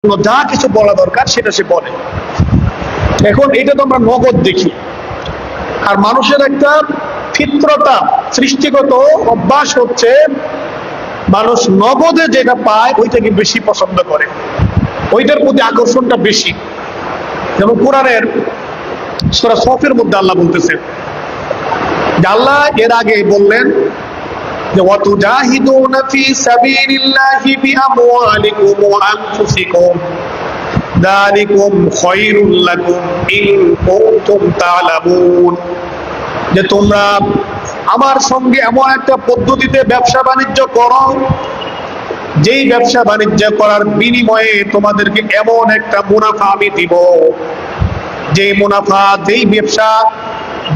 যা কিছু বলা দরকার সেটা সে বলে। এখন এটা তো আমরা নগদ দেখি, আর মানুষের একটা ফিতরতা সৃষ্টিগত অভ্যাস হচ্ছে মানুষ নগদে যেটা পায় ওইটাকে বেশি পছন্দ করে, ওইটার প্রতি আকর্ষণটা বেশি। যেমন কোরআনের সূরা সফের মধ্যে আল্লাহ বলতেছেন যে আল্লাহ এর আগে বললেন যে ওয়াতুজাহিদুনা ফি সাবিলিল্লাহি বিআমওয়ালিকুম ওয়া আনফুসিকুম যালিকুম খায়রুল লাকুম ইন কুনতুম তা'লামুন, যে তোমরা আমার সঙ্গে এমন একটা পদ্ধতিতে ব্যবসা বাণিজ্য করো যেই ব্যবসা বাণিজ্য করার বিনিময়ে তোমাদেরকে এমন একটা মুনাফা আমি দিব, যেই মুনাফা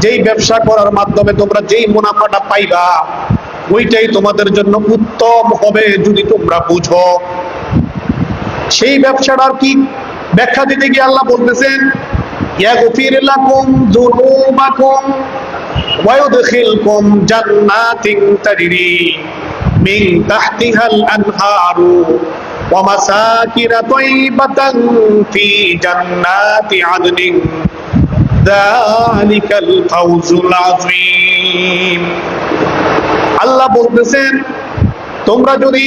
যেই ব্যবসা করার মাধ্যমে তোমরা যেই মুনাফাটা পাইবা ওইটাই তোমাদের জন্য উত্তম হবে যদি তোমরা বুঝো। সেই ব্যবসাটার কি ব্যাখ্যা দিতে গিয়ে আল্লাহ বলতেছেন ইয়াগফির লাকুম যুনুবাকুম ওয়া ইউদখিলকুম জান্নাতিন তাজরি মিন তাহতিহাল আনহারু ওয়া মাসাকিন তাইয়্যিবাতান ফি জান্নাতি আদনিন যালিকাল ফাওজুল আযীম। আল্লাহ বলতেছেন তোমরা যদি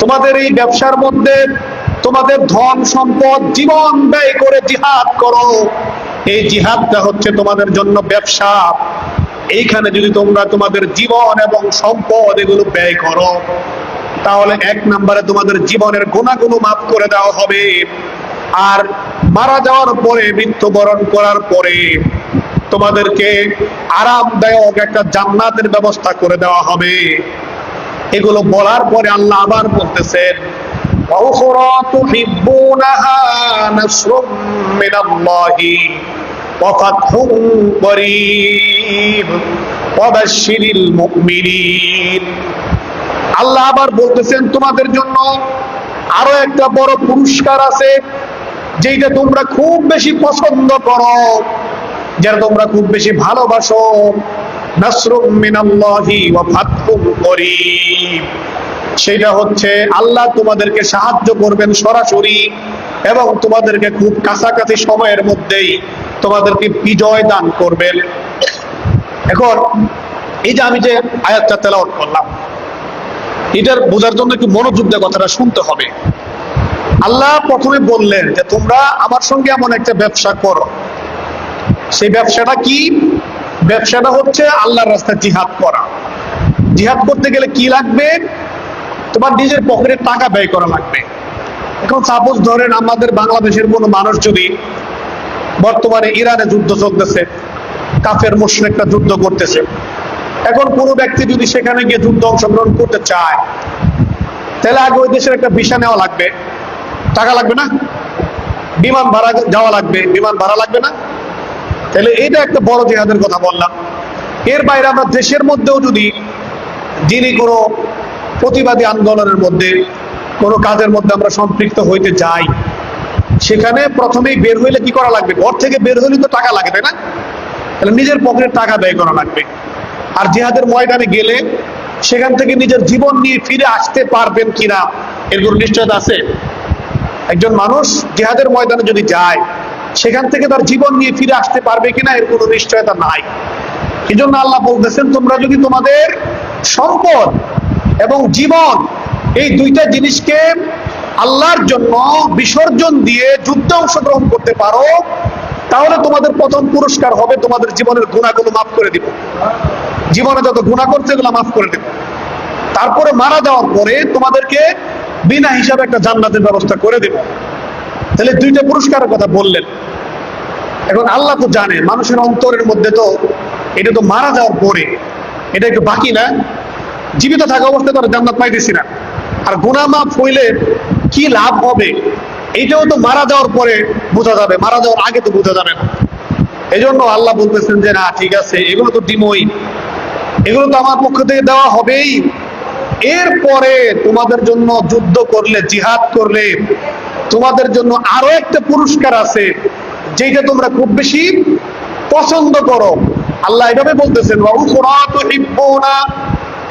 তোমাদের এই ব্যবসার মধ্যে তোমাদের ধন সম্পদ জীবন ব্যয় করে জিহাদ করো, এই জিহাদটা হচ্ছে তোমাদের জন্য ব্যবসা, এইখানে যদি তোমরা তোমাদের জীবন এবং সম্পদ এগুলো ব্যয় করো তাহলে এক নম্বরে তোমাদের জীবনের গুনাহগুলো মাফ করে দেওয়া হবে, আর মারা যাওয়ার পরে মৃত্যুবরণ করার পরে তোমাদেরকে আরামদায়ক একটা জান্নাতের ব্যবস্থা করে দেওয়া হবে। এগুলো বলার পরে আল্লাহ আবার বলতেছেন ওয়াউখরা তুহিব্বুনাহা নাসরুম মিনাল্লাহি ওয়া ফাতহুন করিব ওয়া বাশশিরিল মুমিনিন। আল্লাহ আবার বলতেছেন তোমাদের জন্য আরো একটা বড় পুরস্কার আছে যেটা তোমরা খুব বেশি পছন্দ করো, যারা তোমরা খুব বেশি ভালোবাসো। নাসরুম মিনাল্লাহি ওয়া ফাতহুন করিব, সেটা হচ্ছে আল্লাহ তোমাদেরকে সাহায্য করবেন সরাসরি এবং তোমাদেরকে খুব কাছাকাছি সময়ের মধ্যেই তোমাদেরকে বিজয় দান করবেন। এখন এই যে আমি যে আয়াতটা তেলাওয়াত করলাম এটার বোঝার জন্য একটু মনোযোগ দিয়ে কথাটা শুনতে হবে। আল্লাহ প্রথমে বললেন যে তোমরা আমার সঙ্গে এমন একটা ব্যবসা করো, সেই ব্যবসাটা কি? ব্যবসাটা হচ্ছে আল্লাহর রাস্তায় জিহাদ করা। জিহাদ করতে গেলে কি লাগবে? তোমার নিজের পকেটের টাকা ব্যয় করা লাগবে। এখন সাপোজ ধরেন আমাদের বাংলাদেশের কোনো মানুষ যদি বর্তমানে ইরানে যুদ্ধ চলতেছে, কাফের মুশরিকরা যুদ্ধ করতেছে, এখন কোনো ব্যক্তি যদি সেখানে গিয়ে যুদ্ধ অংশগ্রহণ করতে চায় তাহলে আগে ওই দেশের একটা ভিসা নেওয়া লাগবে, টাকা লাগবে না? বিমান ভাড়া যাওয়া লাগবে, বিমান ভাড়া লাগবে না? তাহলে এইটা একটা বড় জিহাদের কথা বললাম। এর বাইরে আমরা দেশের মধ্যেও যদি যিনি কোনো প্রতিবাদী আন্দোলনের মধ্যে কোনো কাজের মধ্যে আমরা সম্পৃক্ত হইতে যাই, সেখানে প্রথমেই বের হইলে কি করা লাগবে? ঘর থেকে বের হইলে তো টাকা লাগে, তাই না? তাহলে নিজের পকেটের টাকা ব্যয় করা লাগবে। আর জিহাদের ময়দানে গেলে সেখান থেকে নিজের জীবন নিয়ে ফিরে আসতে পারবেন কিনা এর কোনো নিশ্চয়তা আছে? একজন মানুষ জিহাদের ময়দানে যদি যায় সেখান থেকে তার জীবন নিয়ে ফিরে আসতে পারবে কিনা এর কোনো নিশ্চয়তা নাই। এই জন্য আল্লাহ বলতেছেন তোমরা যদি তোমাদের সম্পদ এবং জীবন এই দুইটা জিনিসকে আল্লাহর জন্য বিসর্জন দিয়ে যুদ্ধে অংশগ্রহণ করতে পারো তাহলে তোমাদের প্রথম পুরস্কার হবে তোমাদের জীবনের গুনাহগুলো মাফ করে দিব। জীবনে যত গুনাহ করছে এগুলো মাফ করে দেব। তারপরে মারা যাওয়ার পরে তোমাদেরকে বিনা হিসাবে একটা জান্নাতের ব্যবস্থা করে দেব। তাহলে দুইটা পুরস্কারের কথা বললেন। এখন আল্লাহ তো জানে মানুষের অন্তরের মধ্যে তো এটা তো মারা যাওয়ার পরে এটা একটু বাকি না, জীবিত থাকা অবস্থায় তারা জান্নাত পাইতেছি না, আর গুনাহ মাফ হইলে কি লাভ হবে এইটাও তো মারা যাওয়ার পরে বোঝা যাবে, মারা যাওয়ার আগে তো বোঝা যাবে না। এই জন্য আল্লাহ বলতেছেন যে না ঠিক আছে এগুলো তো দিমই, এগুলো তো আমার পক্ষ থেকে দেওয়া হবেই। এরপরে তোমাদের জন্য যুদ্ধ করলে, জিহাদ করলে তোমাদের জন্য আরো একটা পুরস্কার আছে যেটা তোমরা খুব বেশি পছন্দ করো। আল্লাহ এভাবে বলতেছেন ওয়া উখরা তুহিব্বুনা,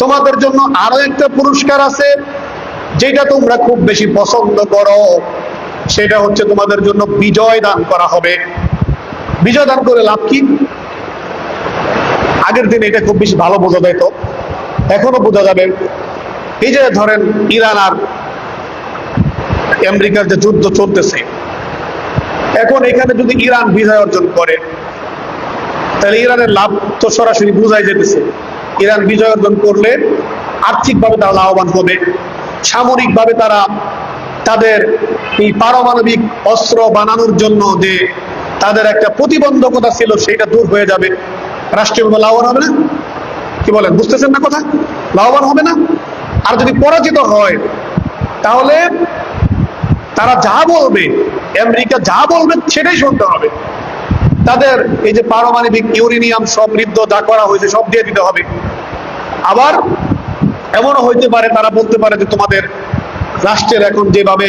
তোমাদের জন্য আরো একটা পুরস্কার আছে যেটা তোমরা খুব বেশি পছন্দ করো সেটা হচ্ছে তোমাদের জন্য বিজয় দান করা হবে। বিজয় দান করে লাভ কি? আগের দিন এটা খুব বেশি ভালো বোঝা যেত, এখনো বোঝা যাবে। এই যে ধরেন ইরান আর আমেরিকার যে যুদ্ধ চলতেছে, এখন এখানে যদি ইরান বিজয় অর্জন করে তাহলে ইরানের লাভ তো সরাসরি বোঝাই যেতেছে। ইরান বিজয় অর্জন করলে আর্থিকভাবে তারা লাভবান হবে, সামরিকভাবে তারা তাদের এই পারমাণবিক অস্ত্র বানানোর জন্য যে তাদের একটা প্রতিবন্ধকতা ছিল সেটা দূর হয়ে যাবে। রাষ্ট্রীয়ভাবে লাভবান হবে না? কি বলেন, বুঝতেছেন না কথা? লাভবান হবে না? আর যদি পরাজিত হয় তাহলে তারা যা বলবে, আমেরিকা যা বলবে সেটাই শুনতে হবে। তাদের এই যে পারমাণবিক ইউরেনিয়াম সমৃদ্ধ যা করা হয়েছে সব দিয়ে দিতে হবে। আবার এমনও হইতে পারে তারা বলতে পারে যে তোমাদের রাষ্ট্রের এখন যেভাবে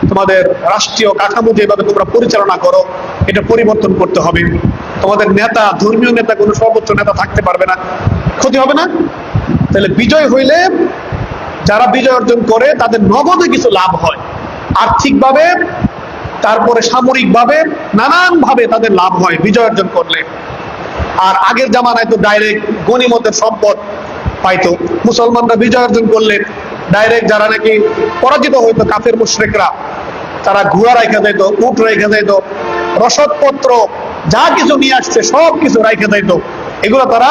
তোমাদের রাষ্ট্রীয় কাঠামো যেভাবে তোমরা পরিচালনা করো এটা পরিবর্তন করতে হবে, তোমাদের নেতা, ধর্মীয় নেতা, কোনো সর্বোচ্চ নেতা থাকতে পারবে না। ক্ষতি হবে না? তাহলে বিজয় হইলে যারা বিজয় অর্জন করে তাদের নগদে কিছু লাভ হয়, আর্থিকভাবে, তারপরে সামরিকভাবে, নানানভাবে তাদের লাভ হয় বিজয় অর্জন করলে। আর আগের জামানায় তো ডাইরেক্ট গনিমতের সম্পদ পাইতো। মুসলমানরা বিজয় অর্জন করলে ডাইরেক্ট যারা নাকি পরাজিত হইতো কাফের মুশরিকরা, তারা ঘোড়া রাইখা যাইতো, উট রাইখা যাইতো, রসদপত্র যা কিছু নিয়ে আসছে সব কিছু রাইখা যাইতো, এগুলো তারা